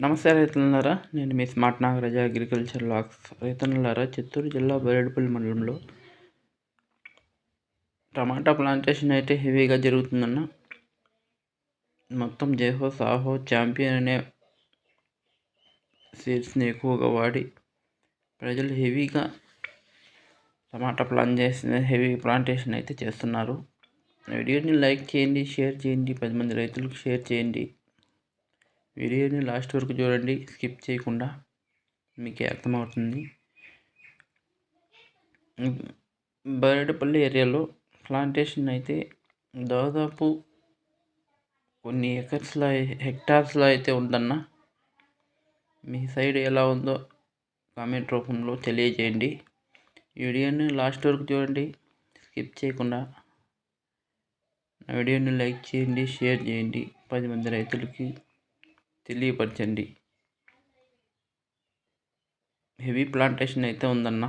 నమస్తే రైతులారా, నేను మీ smart Nagaraja agriculture lakhs. రైతన్నులారా, Chittoor జిల్లా బైరెడ్డిపల్లి మండలంలో టమాటా ప్లాంటేషన్ అయితే హెవీగా జరుగుతుందన్న. మొత్తం జేహో సాహో ఛాంపియన్ అనే సీడ్స్ని ఎక్కువగా వాడి ప్రజలు హెవీగా టమాటా హెవీ ప్లాంటేషన్ అయితే చేస్తున్నారు. వీడియోని లైక్ చేయండి, షేర్ చేయండి, 10 మంది రైతులకు షేర్ చేయండి. వీడియోని లాస్ట్ వరకు చూడండి, స్కిప్ చేయకుండా, మీకు అర్థమవుతుంది. బైరెడ్డిపల్లి ఏరియాలో ప్లాంటేషన్ అయితే దాదాపు కొన్ని హెక్టార్స్లో అయితే ఉందన్న. మీ సైడ్ ఎలా ఉందో కామెంట్ రూపంలో తెలియజేయండి. వీడియోని లాస్ట్ వరకు చూడండి, స్కిప్ చేయకుండా. వీడియోని లైక్ చేయండి, షేర్ చేయండి, 10 మంది రైతులకి తెలియపరచండి. హెవీ ప్లాంటేషన్ అయితే ఉందన్న.